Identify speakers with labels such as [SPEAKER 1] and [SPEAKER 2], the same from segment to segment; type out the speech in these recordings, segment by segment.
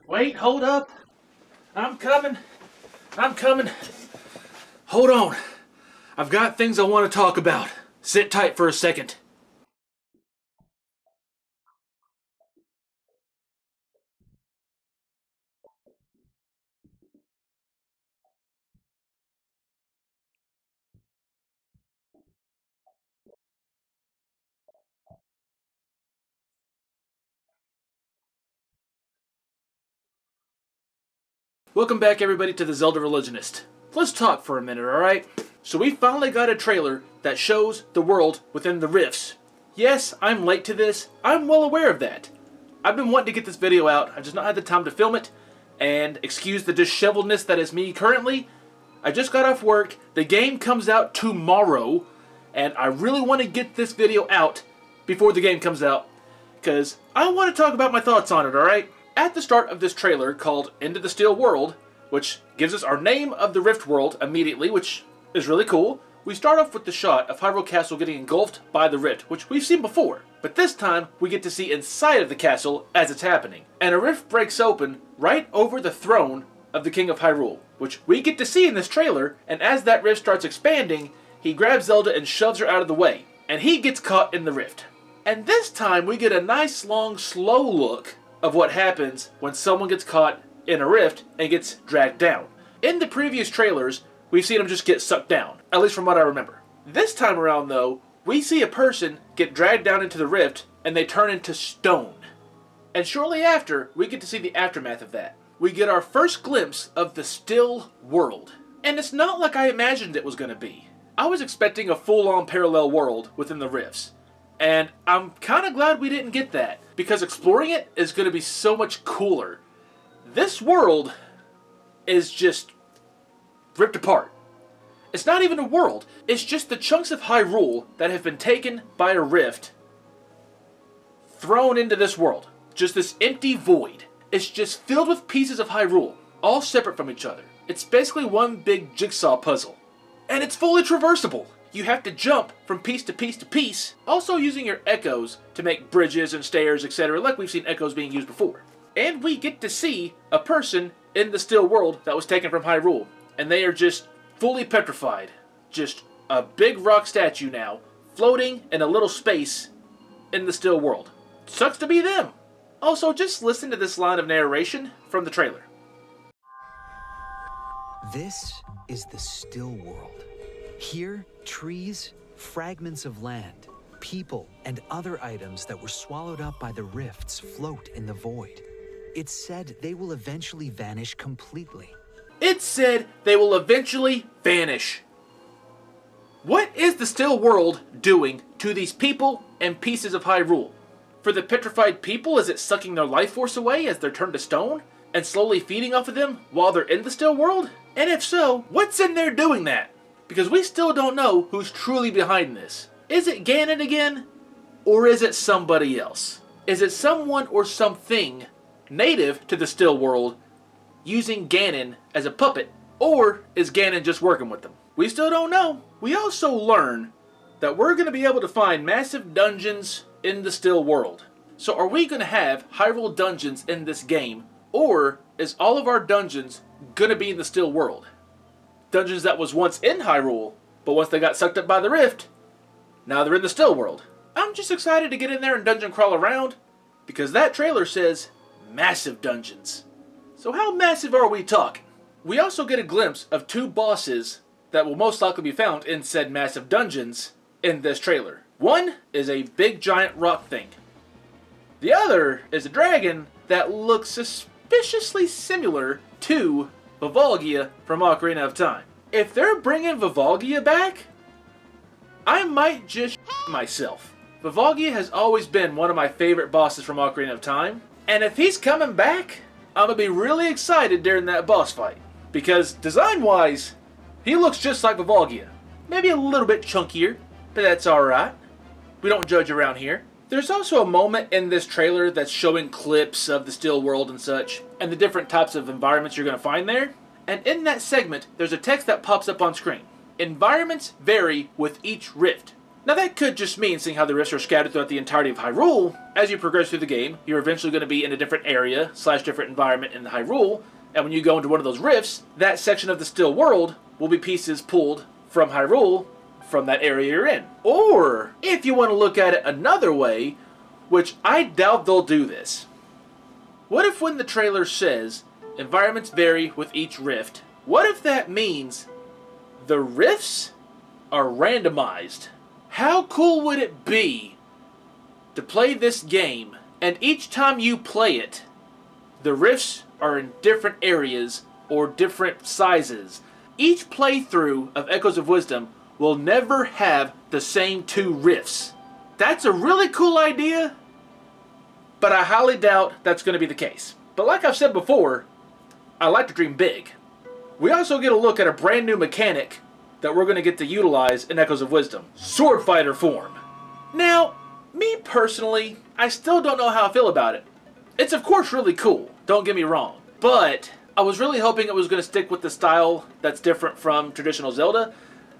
[SPEAKER 1] Wait, hold up. I'm coming. Hold on. I've got things I want to talk about. Sit tight for a second. Welcome back, everybody, to the Zelda Religionist. Let's talk for a minute, alright? So we finally got a trailer that shows the world within the rifts. Yes, I'm late to this. I'm well aware of that. I've been wanting to get this video out. I've just not had the time to film it. And excuse the disheveledness that is me currently. I just got off work. The game comes out tomorrow. And I really want to get this video out before the game comes out. Because I want to talk about my thoughts on it, alright? At the start of this trailer called Into the Steel World, which gives us our name of the Rift World immediately, which is really cool, we start off with the shot of Hyrule Castle getting engulfed by the rift, which we've seen before. But this time, we get to see inside of the castle as it's happening. And a rift breaks open right over the throne of the King of Hyrule, which we get to see in this trailer, and as that rift starts expanding, he grabs Zelda and shoves her out of the way, and he gets caught in the rift. And this time, we get a nice, long, slow look of what happens when someone gets caught in a rift and gets dragged down. In the previous trailers, we've seen them just get sucked down, at least from what I remember. This time around, though, we see a person get dragged down into the rift and they turn into stone. And shortly after, we get to see the aftermath of that. We get our first glimpse of the still world. And it's not like I imagined it was going to be. I was expecting a full-on parallel world within the rifts. And I'm kind of glad we didn't get that, because exploring it is going to be so much cooler. This world is just ripped apart. It's not even a world, it's just the chunks of Hyrule that have been taken by a rift, thrown into this world. Just this empty void. It's just filled with pieces of Hyrule, all separate from each other. It's basically one big jigsaw puzzle. And it's fully traversable. You have to jump from piece to piece to piece, also using your echoes to make bridges and stairs, etc., like we've seen echoes being used before. And we get to see a person in the still world that was taken from Hyrule, and they are just fully petrified. Just a big rock statue now, floating in a little space in the still world. Sucks to be them. Also, just listen to this line of narration from the trailer.
[SPEAKER 2] This is the still world. Here, trees, fragments of land, people, and other items that were swallowed up by the rifts float in the void. It's said they will eventually vanish completely.
[SPEAKER 1] It said they will eventually vanish. What is the still world doing to these people and pieces of Hyrule? For the petrified people, is it sucking their life force away as they're turned to stone and slowly feeding off of them while they're in the still world? And if so, what's in there doing that? Because we still don't know who's truly behind this. Is it Ganon again? Or is it somebody else? Is it someone or something native to the still world using Ganon as a puppet? Or is Ganon just working with them? We still don't know. We also learn that we're going to be able to find massive dungeons in the still world. So are we going to have Hyrule dungeons in this game? Or is all of our dungeons going to be in the still world? Dungeons that was once in Hyrule, but once they got sucked up by the rift, now they're in the still world. I'm just excited to get in there and dungeon crawl around, because that trailer says massive dungeons. So how massive are we talking? We also get a glimpse of two bosses that will most likely be found in said massive dungeons in this trailer. One is a big giant rock thing. The other is a dragon that looks suspiciously similar to Vivalgia from Ocarina of Time. If they're bringing Vivalgia back, I might just myself. Vivalgia has always been one of my favorite bosses from Ocarina of Time, and if he's coming back, I'm gonna be really excited during that boss fight. Because design-wise, he looks just like Vivalgia. Maybe a little bit chunkier, but that's alright. We don't judge around here. There's also a moment in this trailer that's showing clips of the still world and such, and the different types of environments you're going to find there. And in that segment, there's a text that pops up on screen. environments vary with each rift. Now that could just mean, seeing how the rifts are scattered throughout the entirety of Hyrule, as you progress through the game, you're eventually going to be in a different area / different environment in the Hyrule, and when you go into one of those rifts, that section of the still world will be pieces pulled from Hyrule from that area you're in. Or, if you want to look at it another way, which I doubt they'll do this, what if when the trailer says, environments vary with each rift, what if that means the rifts are randomized? How cool would it be to play this game, and each time you play it, the rifts are in different areas or different sizes? Each playthrough of Echoes of Wisdom will never have the same 2 rifts. That's a really cool idea, but I highly doubt that's going to be the case. But like I've said before, I like to dream big. We also get a look at a brand new mechanic that we're going to get to utilize in Echoes of Wisdom. Sword Fighter form. Now, me personally, I still don't know how I feel about it. It's of course really cool, don't get me wrong, but I was really hoping it was going to stick with the style that's different from traditional Zelda.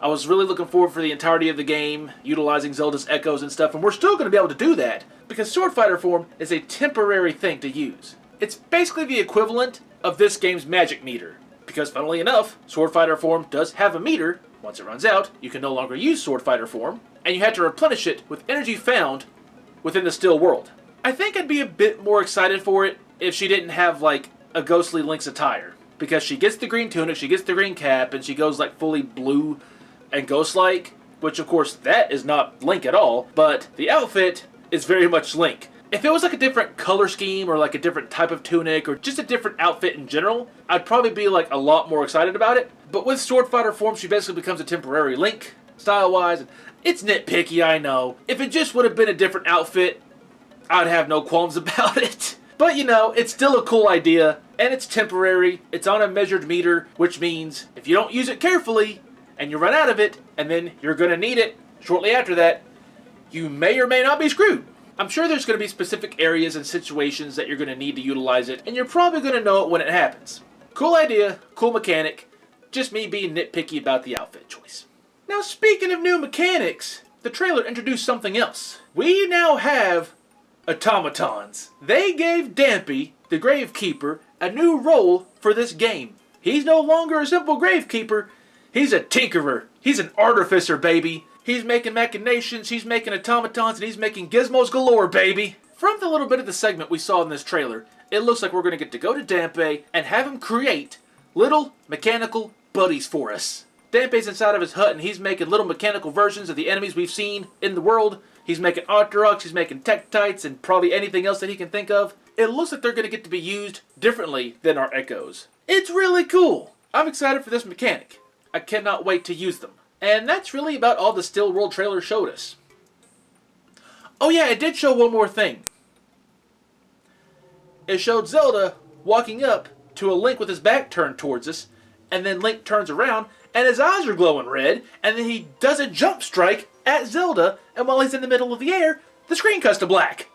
[SPEAKER 1] I was really looking forward for the entirety of the game, utilizing Zelda's echoes and stuff, and we're still going to be able to do that, because Sword Fighter form is a temporary thing to use. It's basically the equivalent of this game's magic meter, because funnily enough, Sword Fighter form does have a meter. Once it runs out, you can no longer use Sword Fighter form, and you have to replenish it with energy found within the still world. I think I'd be a bit more excited for it if she didn't have, like, a ghostly Link's attire. Because she gets the green tunic, she gets the green cap, and she goes, like, fully blue and ghost-like, which, of course, that is not Link at all, but the outfit is very much Link. If it was, like, a different color scheme, or, like, a different type of tunic, or just a different outfit in general, I'd probably be, like, a lot more excited about it. But with Sword Fighter form, she basically becomes a temporary Link, style-wise. It's nitpicky, I know. If it just would have been a different outfit, I'd have no qualms about it. But, you know, it's still a cool idea, and it's temporary. It's on a measured meter, which means if you don't use it carefully, and you run out of it, and then you're going to need it shortly after that, you may or may not be screwed. I'm sure there's going to be specific areas and situations that you're going to need to utilize it, and you're probably going to know it when it happens. Cool idea, cool mechanic, just me being nitpicky about the outfit choice. Now, speaking of new mechanics, the trailer introduced something else. We now have Automatons. They gave Dampé, the Gravekeeper, a new role for this game. He's no longer a simple Gravekeeper, he's a tinkerer. He's an artificer, baby. He's making machinations, he's making automatons, and he's making gizmos galore, baby. From the little bit of the segment we saw in this trailer, it looks like we're going to get to go to Dampé and have him create little mechanical buddies for us. Dampé's inside of his hut and he's making little mechanical versions of the enemies we've seen in the world. He's making Octoroks, he's making Tektites, and probably anything else that he can think of. It looks like they're going to get to be used differently than our Echoes. It's really cool. I'm excited for this mechanic. I cannot wait to use them. And that's really about all the Still World trailer showed us. Oh yeah, it did show one more thing. It showed Zelda walking up to a Link with his back turned towards us, and then Link turns around, and his eyes are glowing red, and then he does a jump strike at Zelda, and while he's in the middle of the air, the screen cuts to black.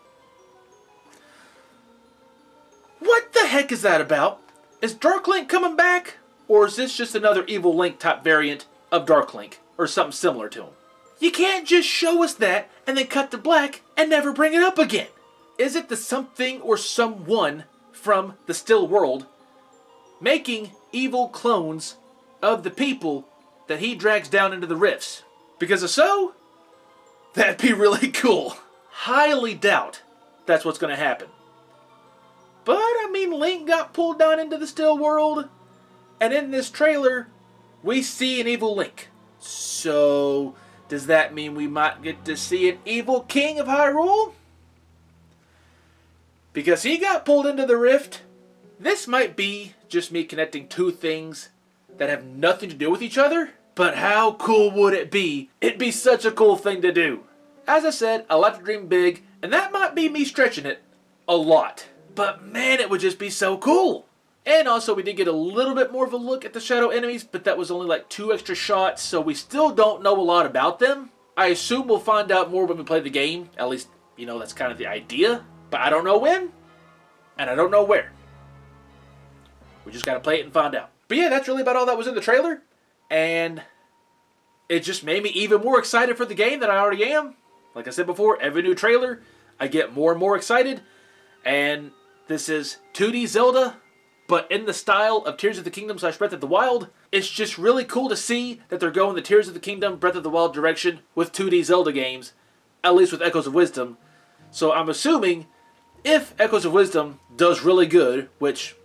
[SPEAKER 1] What the heck is that about? Is Dark Link coming back? Or is this just another evil Link type variant of Dark Link, or something similar to him? You can't just show us that and then cut to black and never bring it up again. Is it the something or someone from the Still World making evil clones of the people that he drags down into the rifts? Because if so, that'd be really cool. Highly doubt that's what's going to happen. But, I mean, Link got pulled down into the Still World, and in this trailer, we see an evil Link. So, does that mean we might get to see an evil King of Hyrule? Because he got pulled into the rift. This might be just me connecting two things that have nothing to do with each other. But how cool would it be? It'd be such a cool thing to do. As I said, I like to dream big, and that might be me stretching it a lot. But man, it would just be so cool. And also, we did get a little bit more of a look at the shadow enemies, but that was only like 2 extra shots, so we still don't know a lot about them. I assume we'll find out more when we play the game. At least, you know, that's kind of the idea. But I don't know when, and I don't know where. We just gotta play it and find out. But yeah, that's really about all that was in the trailer. And it just made me even more excited for the game than I already am. Like I said before, every new trailer, I get more and more excited. And this is 2D Zelda, but in the style of Tears of the Kingdom / Breath of the Wild. It's just really cool to see that they're going the Tears of the Kingdom, Breath of the Wild direction with 2D Zelda games, at least with Echoes of Wisdom. So I'm assuming if Echoes of Wisdom does really good, which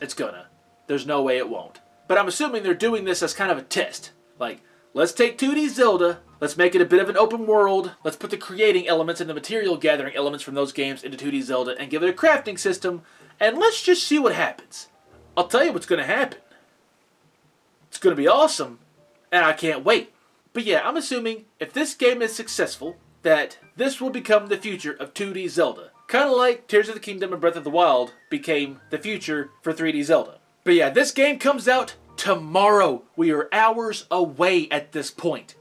[SPEAKER 1] it's gonna, there's no way it won't. But I'm assuming they're doing this as kind of a test. Like, let's take 2D Zelda, let's make it a bit of an open world, let's put the creating elements and the material gathering elements from those games into 2D Zelda and give it a crafting system, and let's just see what happens. I'll tell you what's going to happen. It's going to be awesome, and I can't wait. But yeah, I'm assuming if this game is successful, that this will become the future of 2D Zelda. Kind of like Tears of the Kingdom and Breath of the Wild became the future for 3D Zelda. But yeah, this game comes out tomorrow. We are hours away at this point.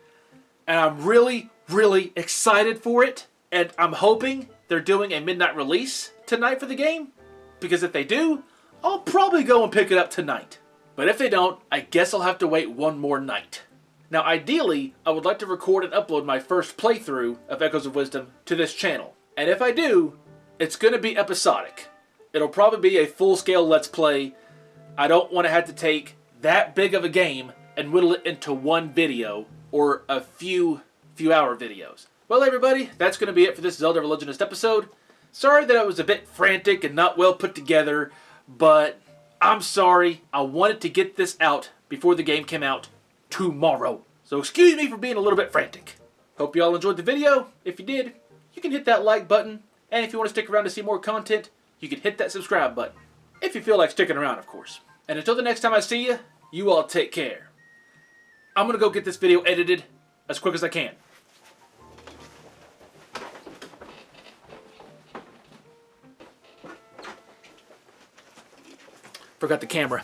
[SPEAKER 1] And I'm really, really excited for it. And I'm hoping they're doing a midnight release tonight for the game. Because if they do, I'll probably go and pick it up tonight. But if they don't, I guess I'll have to wait one more night. Now ideally, I would like to record and upload my first playthrough of Echoes of Wisdom to this channel. And if I do, it's going to be episodic. It'll probably be a full-scale Let's Play. I don't want to have to take that big of a game and whittle it into one video or a few hour videos. Well everybody, that's going to be it for this Zelda Religionist episode. Sorry that I was a bit frantic and not well put together, but I'm sorry. I wanted to get this out before the game came out tomorrow. So excuse me for being a little bit frantic. Hope you all enjoyed the video. If you did, you can hit that like button. And if you want to stick around to see more content, you can hit that subscribe button. If you feel like sticking around, of course. And until the next time I see you, you all take care. I'm going to go get this video edited as quick as I can. Forgot the camera.